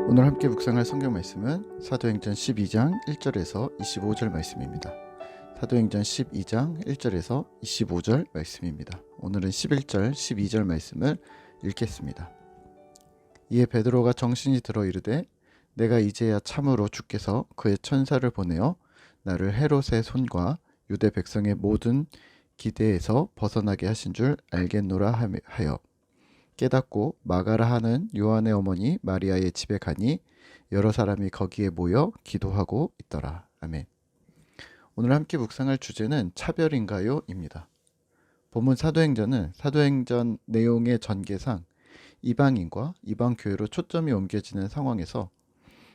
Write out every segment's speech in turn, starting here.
오늘 함께 묵상할 성경 말씀은 사도행전 12장 1절에서 25절 말씀입니다. 사도행전 12장 1절에서 25절 말씀입니다. 오늘은 11절, 12절 말씀을 읽겠습니다. 이에 베드로가 정신이 들어 이르되 내가 이제야 참으로 주께서 그의 천사를 보내어 나를 헤롯의 손과 유대 백성의 모든 기대에서 벗어나게 하신 줄 알겠노라 하여 깨닫고 마가라 하는 요한의 어머니 마리아의 집에 가니 여러 사람이 거기에 모여 기도하고 있더라. 아멘. 오늘 함께 묵상할 주제는 차별인가요? 입니다. 본문 사도행전은 사도행전 내용의 전개상 이방인과 이방교회로 초점이 옮겨지는 상황에서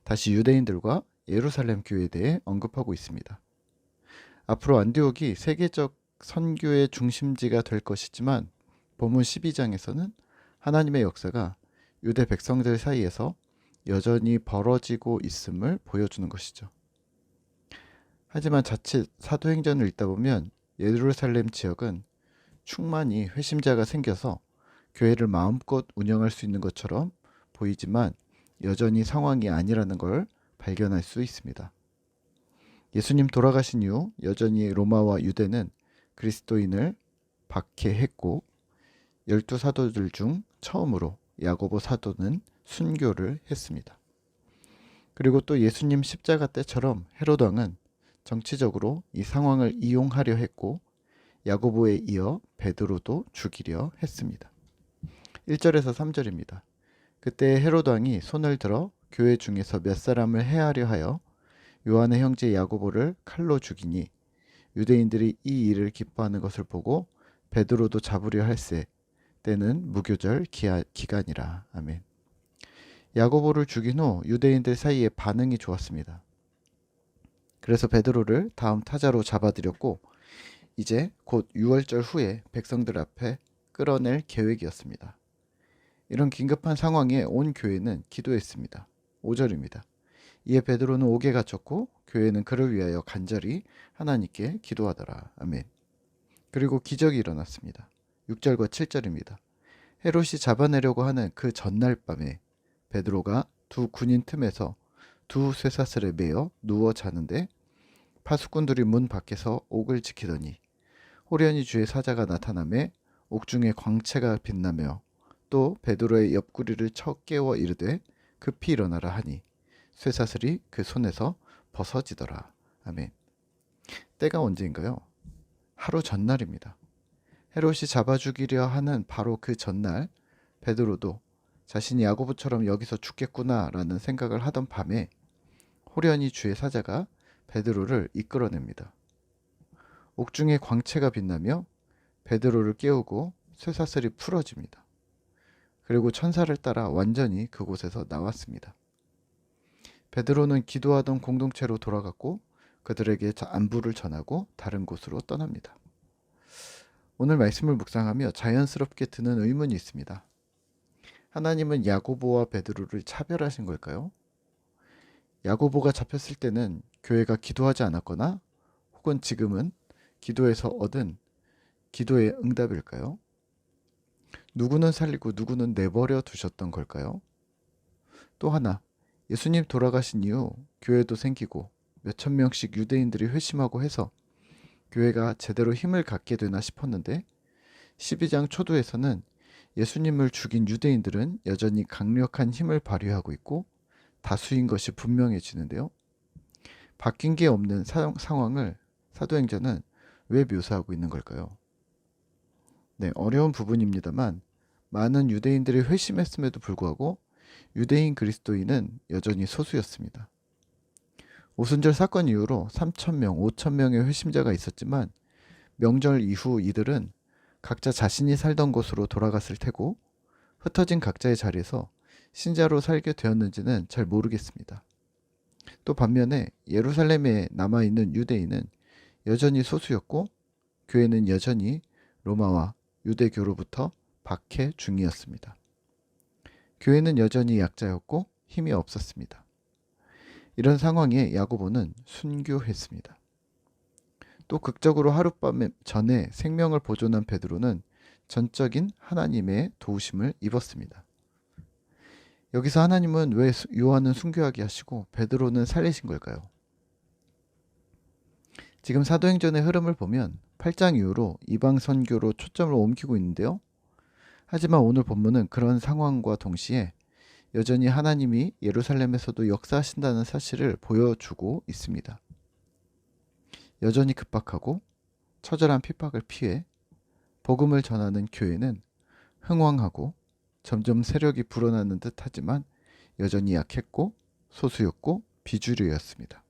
다시 유대인들과 예루살렘 교회에 대해 언급하고 있습니다. 앞으로 안디옥이 세계적 선교의 중심지가 될 것이지만 본문 12장에서는 하나님의 역사가 유대 백성들 사이에서 여전히 벌어지고 있음을 보여주는 것이죠. 하지만 자칫 사도행전을 읽다 보면 예루살렘 지역은 충만히 회심자가 생겨서 교회를 마음껏 운영할 수 있는 것처럼 보이지만 여전히 상황이 아니라는 걸 발견할 수 있습니다. 예수님 돌아가신 이후 여전히 로마와 유대는 그리스도인을 박해했고 12사도들 중 처음으로 야고보 사도는 순교를 했습니다. 그리고 또 예수님 십자가 때처럼 헤롯 왕은 정치적으로 이 상황을 이용하려 했고 야고보에 이어 베드로도 죽이려 했습니다. 1절에서 3절입니다. 그때 헤롯 왕이 손을 들어 교회 중에서 몇 사람을 해하려 하여 요한의 형제 야고보를 칼로 죽이니 유대인들이 이 일을 기뻐하는 것을 보고 베드로도 잡으려 할세 때는 무교절 기간이라. 아멘. 야고보를 죽인 후 유대인들 사이에 반응이 좋았습니다. 그래서 베드로를 다음 타자로 잡아들였고 이제 곧 유월절 후에 백성들 앞에 끌어낼 계획이었습니다. 이런 긴급한 상황에 온 교회는 기도했습니다. 5절입니다. 이에 베드로는 옥에 갇혔고 교회는 그를 위하여 간절히 하나님께 기도하더라. 아멘. 그리고 기적이 일어났습니다. 6절과 7절입니다. 헤롯이 잡아내려고 하는 그 전날 밤에 베드로가 두 군인 틈에서 두 쇠사슬에 매여 누워 자는데 파수꾼들이 문 밖에서 옥을 지키더니 호련히 주의 사자가 나타나매 옥중에 광채가 빛나며 또 베드로의 옆구리를 쳐 깨워 이르되 급히 일어나라 하니 쇠사슬이 그 손에서 벗어지더라. 아멘. 때가 언제인가요? 하루 전날입니다. 헤롯이 잡아 죽이려 하는 바로 그 전날 베드로도 자신이 야고보처럼 여기서 죽겠구나라는 생각을 하던 밤에 호련히 주의 사자가 베드로를 이끌어냅니다. 옥중에 광채가 빛나며 베드로를 깨우고 쇠사슬이 풀어집니다. 그리고 천사를 따라 완전히 그곳에서 나왔습니다. 베드로는 기도하던 공동체로 돌아갔고 그들에게 안부를 전하고 다른 곳으로 떠납니다. 오늘 말씀을 묵상하며 자연스럽게 드는 의문이 있습니다. 하나님은 야고보와 베드로를 차별하신 걸까요? 야고보가 잡혔을 때는 교회가 기도하지 않았거나 혹은 지금은 기도에서 얻은 기도의 응답일까요? 누구는 살리고 누구는 내버려 두셨던 걸까요? 또 하나, 예수님 돌아가신 이후 교회도 생기고 몇천 명씩 유대인들이 회심하고 해서 교회가 제대로 힘을 갖게 되나 싶었는데 12장 초두에서는 예수님을 죽인 유대인들은 여전히 강력한 힘을 발휘하고 있고 다수인 것이 분명해지는데요. 바뀐 게 없는 상황을 사도행전은 왜 묘사하고 있는 걸까요? 네, 어려운 부분입니다만 많은 유대인들이 회심했음에도 불구하고 유대인 그리스도인은 여전히 소수였습니다. 오순절 사건 이후로 3,000명, 5,000명의 회심자가 있었지만 명절 이후 이들은 각자 자신이 살던 곳으로 돌아갔을 테고 흩어진 각자의 자리에서 신자로 살게 되었는지는 잘 모르겠습니다. 또 반면에 예루살렘에 남아있는 유대인은 여전히 소수였고 교회는 여전히 로마와 유대교로부터 박해 중이었습니다. 교회는 여전히 약자였고 힘이 없었습니다. 이런 상황에 야고보는 순교했습니다. 또 극적으로 하룻밤 전에 생명을 보존한 베드로는 전적인 하나님의 도우심을 입었습니다. 여기서 하나님은 왜 요한은 순교하게 하시고 베드로는 살리신 걸까요? 지금 사도행전의 흐름을 보면 8장 이후로 이방 선교로 초점을 옮기고 있는데요. 하지만 오늘 본문은 그런 상황과 동시에 여전히 하나님이 예루살렘에서도 역사하신다는 사실을 보여주고 있습니다. 여전히 급박하고 처절한 핍박을 피해 복음을 전하는 교회는 흥왕하고 점점 세력이 불어나는 듯하지만 여전히 약했고 소수였고 비주류였습니다.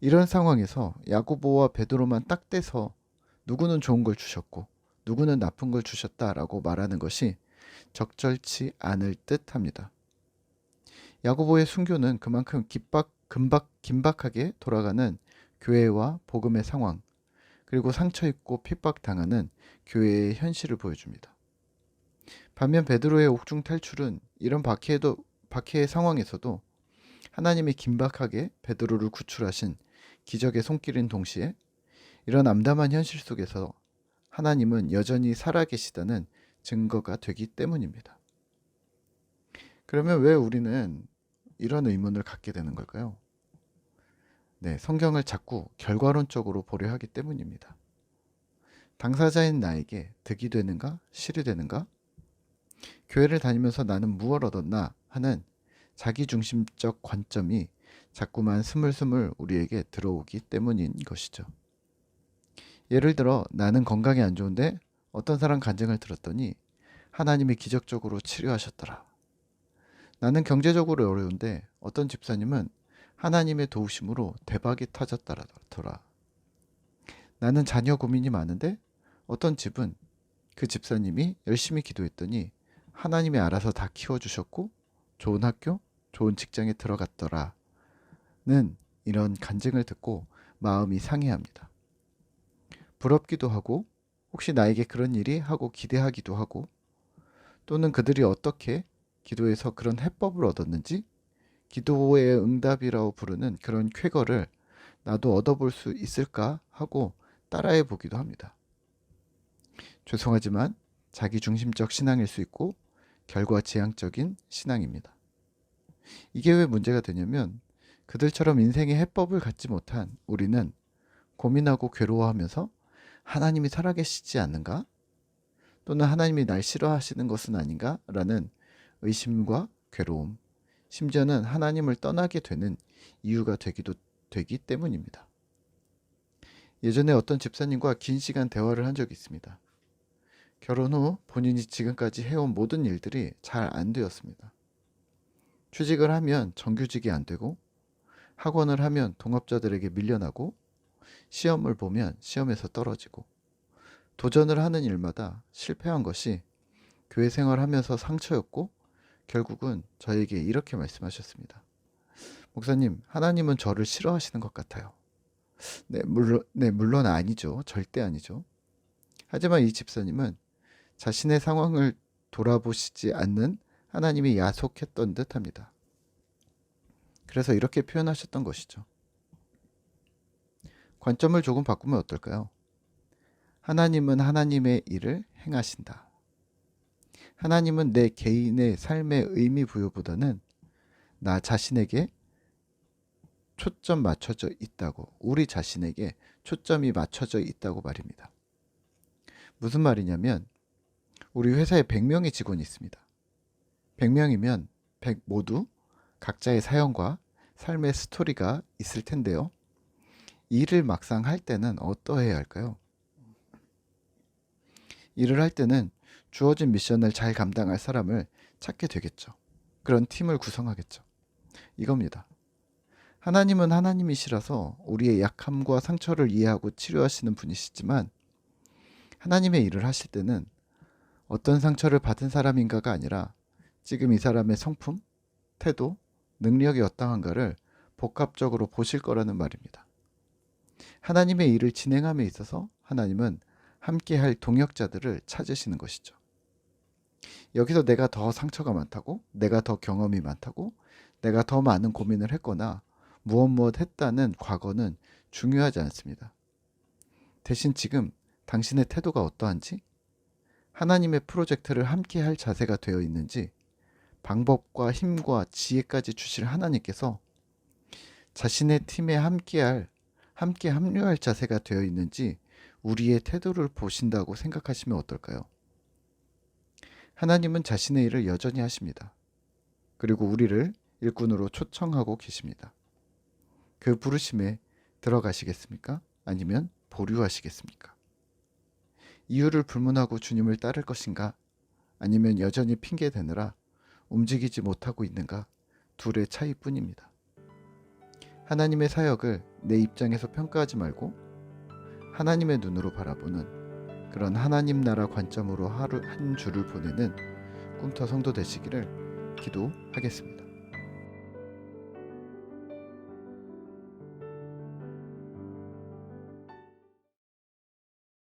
이런 상황에서 야고보와 베드로만 딱 떼서 누구는 좋은 걸 주셨고 누구는 나쁜 걸 주셨다라고 말하는 것이 적절치 않을 듯합니다. 야고보의 순교는 그만큼 긴박하게 돌아가는 교회와 복음의 상황, 그리고 상처입고 핍박당하는 교회의 현실을 보여줍니다. 반면 베드로의 옥중 탈출은 이런 박해의 상황에서도 하나님이 긴박하게 베드로를 구출하신 기적의 손길인 동시에 이런 암담한 현실 속에서 하나님은 여전히 살아계시다는 증거가 되기 때문입니다. 그러면 왜 우리는 이런 의문을 갖게 되는 걸까요? 네, 성경을 자꾸 결과론적으로 보려 하기 때문입니다. 당사자인 나에게 득이 되는가, 실이 되는가? 교회를 다니면서 나는 무엇을 얻었나 하는 자기중심적 관점이 자꾸만 스물스물 우리에게 들어오기 때문인 것이죠. 예를 들어 나는 건강이 안 좋은데 어떤 사람 간증을 들었더니 하나님이 기적적으로 치료하셨더라. 나는 경제적으로 어려운데 어떤 집사님은 하나님의 도우심으로 대박이 터졌더라. 나는 자녀 고민이 많은데 어떤 집은 그 집사님이 열심히 기도했더니 하나님이 알아서 다 키워주셨고 좋은 학교, 좋은 직장에 들어갔더라는 이런 간증을 듣고 마음이 상해합니다. 부럽기도 하고 혹시 나에게 그런 일이 하고 기대하기도 하고 또는 그들이 어떻게 기도해서 그런 해법을 얻었는지 기도의 응답이라고 부르는 그런 쾌거를 나도 얻어볼 수 있을까 하고 따라해 보기도 합니다. 죄송하지만 자기중심적 신앙일 수 있고 결과지향적인 신앙입니다. 이게 왜 문제가 되냐면 그들처럼 인생의 해법을 갖지 못한 우리는 고민하고 괴로워하면서 하나님이 살아계시지 않는가? 또는 하나님이 날 싫어하시는 것은 아닌가? 라는 의심과 괴로움, 심지어는 하나님을 떠나게 되는 이유가 되기 때문입니다. 예전에 어떤 집사님과 긴 시간 대화를 한 적이 있습니다. 결혼 후 본인이 지금까지 해온 모든 일들이 잘 안 되었습니다. 취직을 하면 정규직이 안 되고 학원을 하면 동업자들에게 밀려나고 시험을 보면 시험에서 떨어지고 도전을 하는 일마다 실패한 것이 교회 생활하면서 상처였고 결국은 저에게 이렇게 말씀하셨습니다. 목사님, 하나님은 저를 싫어하시는 것 같아요. 물론 아니죠. 절대 아니죠. 하지만 이 집사님은 자신의 상황을 돌아보시지 않는 하나님이 야속했던 듯합니다. 그래서 이렇게 표현하셨던 것이죠. 관점을 조금 바꾸면 어떨까요? 하나님은 하나님의 일을 행하신다. 하나님은 내 개인의 삶의 의미 부여보다는 나 자신에게 초점 맞춰져 있다고, 우리 자신에게 초점이 맞춰져 있다고 말입니다. 무슨 말이냐면 우리 회사에 100명의 직원이 있습니다. 100명이면 100 모두 각자의 사연과 삶의 스토리가 있을 텐데요. 일을 막상 할 때는 어떠해야 할까요? 일을 할 때는 주어진 미션을 잘 감당할 사람을 찾게 되겠죠. 그런 팀을 구성하겠죠. 이겁니다. 하나님은 하나님이시라서 우리의 약함과 상처를 이해하고 치료하시는 분이시지만 하나님의 일을 하실 때는 어떤 상처를 받은 사람인가가 아니라 지금 이 사람의 성품, 태도, 능력이 어떠한가를 복합적으로 보실 거라는 말입니다. 하나님의 일을 진행함에 있어서 하나님은 함께할 동역자들을 찾으시는 것이죠. 여기서 내가 더 상처가 많다고, 내가 더 경험이 많다고, 내가 더 많은 고민을 했거나 무엇 했다는 과거는 중요하지 않습니다. 대신 지금 당신의 태도가 어떠한지, 하나님의 프로젝트를 함께할 자세가 되어 있는지 방법과 힘과 지혜까지 주실 하나님께서 자신의 팀에 함께 합류할 자세가 되어 있는지 우리의 태도를 보신다고 생각하시면 어떨까요? 하나님은 자신의 일을 여전히 하십니다. 그리고 우리를 일꾼으로 초청하고 계십니다. 그 부르심에 들어가시겠습니까? 아니면 보류하시겠습니까? 이유를 불문하고 주님을 따를 것인가? 아니면 여전히 핑계 대느라 움직이지 못하고 있는가? 둘의 차이뿐입니다. 하나님의 사역을 내 입장에서 평가하지 말고 하나님의 눈으로 바라보는 그런 하나님 나라 관점으로 하루 한 주를 보내는 꿈터 성도 되시기를 기도하겠습니다.